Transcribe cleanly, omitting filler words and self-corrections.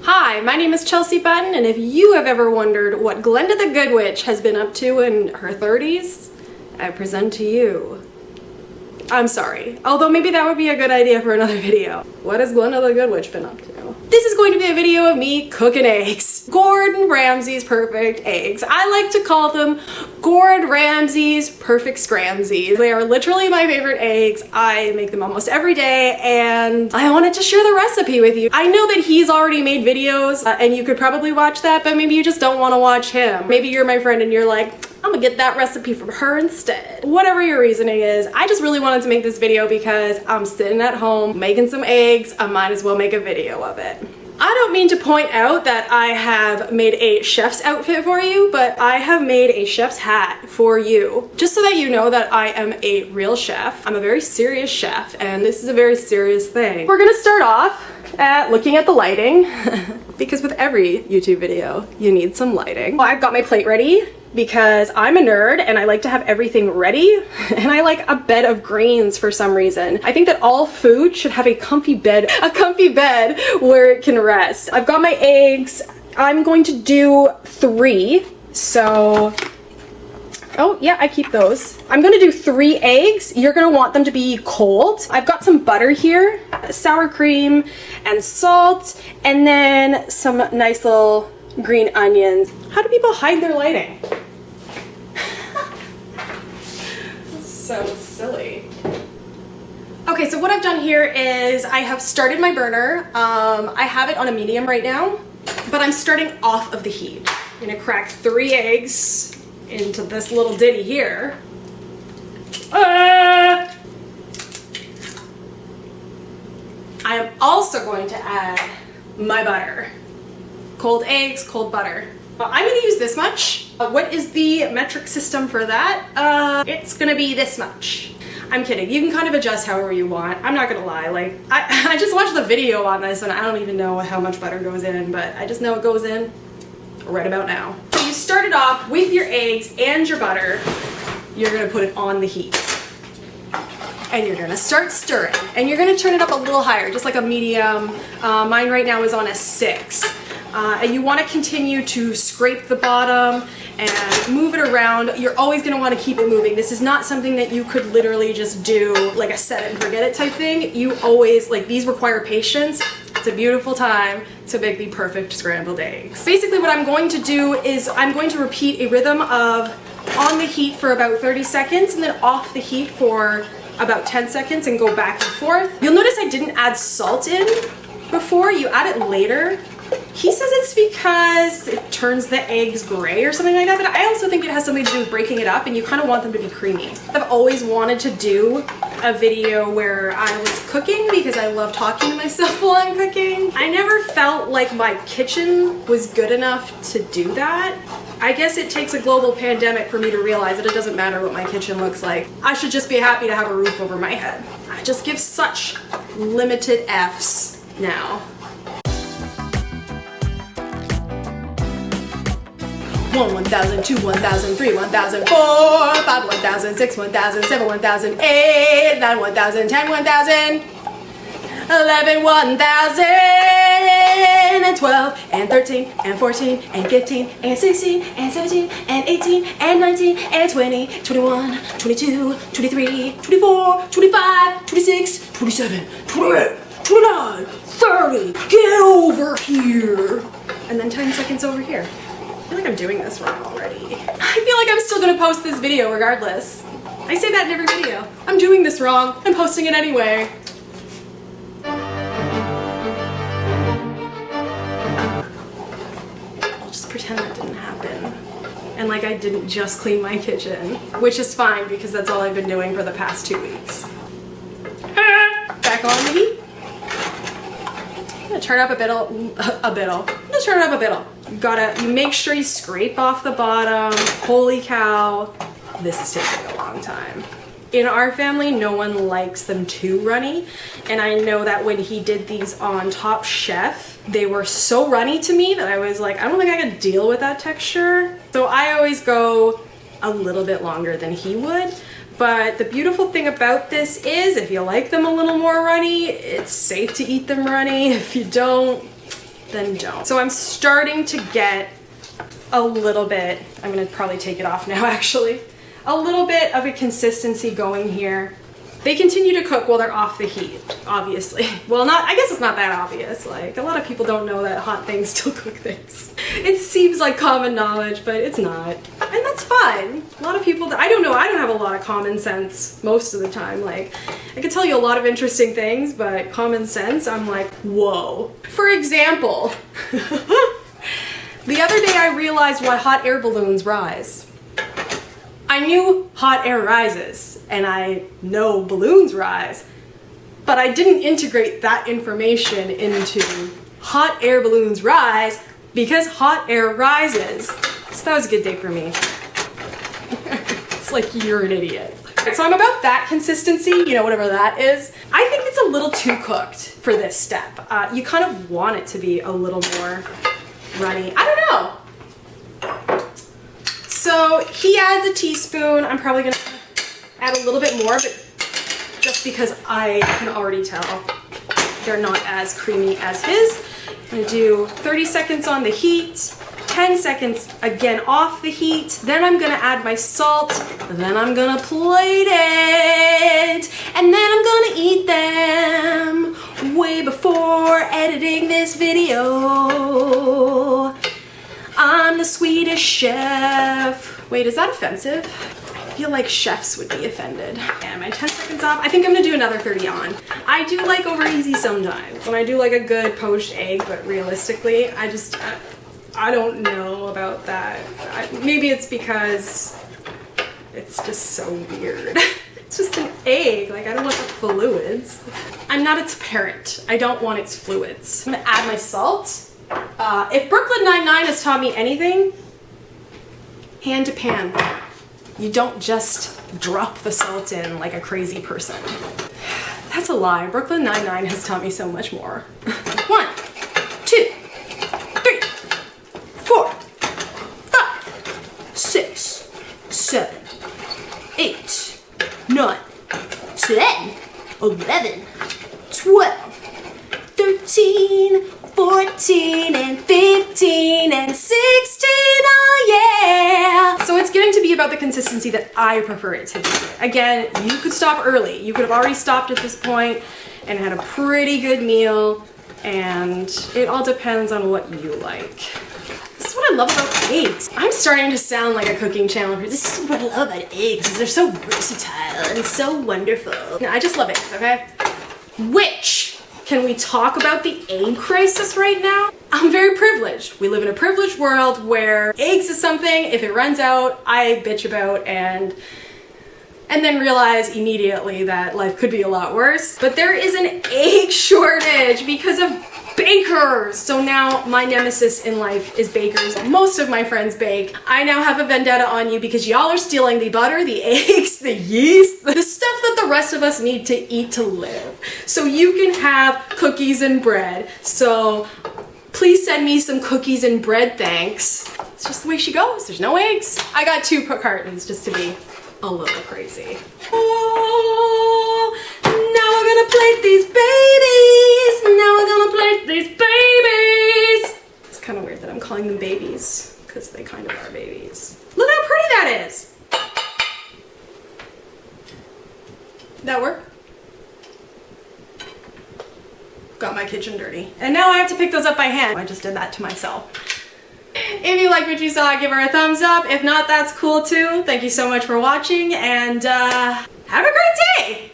Hi, my name is Chelsea Button, and if you have ever wondered what Glenda the Good Witch has been up to in her 30s, I present to you. I'm sorry, although maybe that would be a good idea for another video. What has Glenda the Good Witch been up to? This is going to be a video of me cooking eggs. Gordon Ramsay's perfect eggs. I like to call them Gord Ramsay's perfect scramsies. They are literally my favorite eggs. I make them almost every day, and I wanted to share the recipe with you. I know that he's already made videos, and you could probably watch that, but maybe you just don't want to watch him. Maybe you're my friend and you're like, I'm gonna get that recipe from her instead. Whatever your reasoning is, I just really wanted to make this video because I'm sitting at home making some eggs. I might as well make a video of it. I don't mean to point out that I have made a chef's outfit for you, but I have made a chef's hat for you. Just so that you know that I am a real chef. I'm a very serious chef, and this is a very serious thing. We're gonna start off at looking at the lighting, because with every YouTube video, you need some lighting. Well, I've got my plate ready because I'm a nerd and I like to have everything ready, and I like a bed of greens for some reason. I think that all food should have a comfy bed where it can rest. I've got my eggs. I'm going to do 3, so oh yeah, I keep those. I'm gonna do 3 eggs. You're gonna want them to be cold. I've got some butter here, sour cream and salt, and then some nice little green onions. How do people hide their lighting? So silly. Okay, so what I've done here is I have started my burner. I have it on a medium right now, but I'm starting off of the heat. I'm gonna crack 3 eggs into this little ditty here. I am also going to add my butter. Cold eggs, cold butter. I'm gonna use this much. What is the metric system for that? It's gonna be this much. I'm kidding. You can kind of adjust however you want. I'm not gonna lie. Like, I just watched the video on this and I don't even know how much butter goes in, but I just know it goes in right about now. So you started off with your eggs and your butter. You're gonna put it on the heat. And you're gonna start stirring. And you're gonna turn it up a little higher, just like a medium. Mine right now is on a 6. And you wanna continue to scrape the bottom and move it around. You're always gonna wanna keep it moving. This is not something that you could literally just do like a set it and forget it type thing. You always, like, these require patience. It's a beautiful time to make the perfect scrambled eggs. Basically what I'm going to do is I'm going to repeat a rhythm of on the heat for about 30 seconds and then off the heat for about 10 seconds and go back and forth. You'll notice I didn't add salt in before. You add it later. He says it's because it turns the eggs gray or something like that, but I also think it has something to do with breaking it up, and you kind of want them to be creamy. I've always wanted to do a video where I was cooking because I love talking to myself while I'm cooking. I never felt like my kitchen was good enough to do that. I guess it takes a global pandemic for me to realize that it doesn't matter what my kitchen looks like. I should just be happy to have a roof over my head. I just give such limited Fs now. 1, 1,000, 2, 1,000, 3, 1,000, 4, 5, 1,000, 6, 1,000, 7, 1,000, 8, 9, 1,000, 10, 1,000, 11, 1,000, and 12, and 13, and 14, and 15, and 16, and 17, and 18, and 19, and 20, 21, 22, 23, 24, 25, 26, 27, 28, 29, 30, get over here! And then 10 seconds over here. I feel like I'm doing this wrong already. I feel like I'm still gonna post this video regardless. I say that in every video. I'm doing this wrong. I'm posting it anyway. I'll just pretend that didn't happen. And like I didn't just clean my kitchen, which is fine because that's all I've been doing for the past 2 weeks. Back on the heat. I'm gonna turn up a biddle. I'm gonna turn it up a biddle. You make sure you scrape off the bottom. Holy cow, this is taking a long time. In our family, no one likes them too runny, and I know that when he did these on Top Chef, they were so runny to me that I was like, I don't think I can deal with that texture. So I always go a little bit longer than he would. But the beautiful thing about this is if you like them a little more runny, it's safe to eat them runny. If you don't, then don't. So I'm starting to get a little bit, I'm gonna probably take it off now actually, a little bit of a consistency going here. They continue to cook while they're off the heat, obviously. Well, I guess it's not that obvious. Like, a lot of people don't know that hot things still cook things. It seems like common knowledge, but it's not. And that's fine. A lot of people, I don't know, I don't have a lot of common sense most of the time. Like, I can tell you a lot of interesting things, but common sense, I'm like, whoa. For example, the other day I realized why hot air balloons rise. I knew hot air rises, and I know balloons rise, but I didn't integrate that information into hot air balloons rise because hot air rises. So that was a good day for me. It's like you're an idiot. So I'm about that consistency, you know, whatever that is. I think it's a little too cooked for this step. You kind of want it to be a little more runny. I don't know. So he adds a teaspoon. I'm probably gonna add a little bit more, but just because I can already tell they're not as creamy as his. I'm gonna do 30 seconds on the heat, 10 seconds again off the heat, then I'm gonna add my salt, then I'm gonna plate it, and then I'm gonna eat them way before editing this video. I'm the Swedish chef. Wait, is that offensive? I feel like chefs would be offended. And my 10 seconds off. I think I'm gonna do another 30 on. I do like over easy sometimes, and I do like a good poached egg, but realistically, I don't know about that. Maybe it's because it's just so weird. It's just an egg, like I don't want the fluids. I'm not its parent. I don't want its fluids. I'm gonna add my salt. If Brooklyn Nine-Nine has taught me anything, hand to pan. You don't just drop the salt in like a crazy person. That's a lie. Brooklyn Nine-Nine has taught me so much more. 1, 2, 3, 4, 5, 6, 7, 8, 9, 10, 11, 12, 13, 14 and 15 and 16, oh yeah! So it's getting to be about the consistency that I prefer it to be. Again, you could stop early. You could have already stopped at this point and had a pretty good meal, and it all depends on what you like. This is what I love about eggs. I'm starting to sound like a cooking channel. This is what I love about eggs, is they're so versatile and so wonderful. I just love eggs, okay? Can we talk about the egg crisis right now? I'm very privileged. We live in a privileged world where eggs is something, if it runs out, I bitch about and then realize immediately that life could be a lot worse. But there is an egg shortage because of bakers. So now my nemesis in life is bakers. Most of my friends bake. I now have a vendetta on you because y'all are stealing the butter, the eggs, the yeast, the stuff that the rest of us need to eat to live. So you can have cookies and bread. So please send me some cookies and bread, thanks. It's just the way she goes. There's no eggs. I got 2 cartons just to be a little crazy. Oh, now we're gonna plate these babies. Now we're gonna plate these babies. It's kind of weird that I'm calling them babies because they kind of are babies. Look how pretty that is. That work? Got my kitchen dirty. And now I have to pick those up by hand. I just did that to myself. If you liked what you saw, give her a thumbs up. If not, that's cool too. Thank you so much for watching, and have a great day!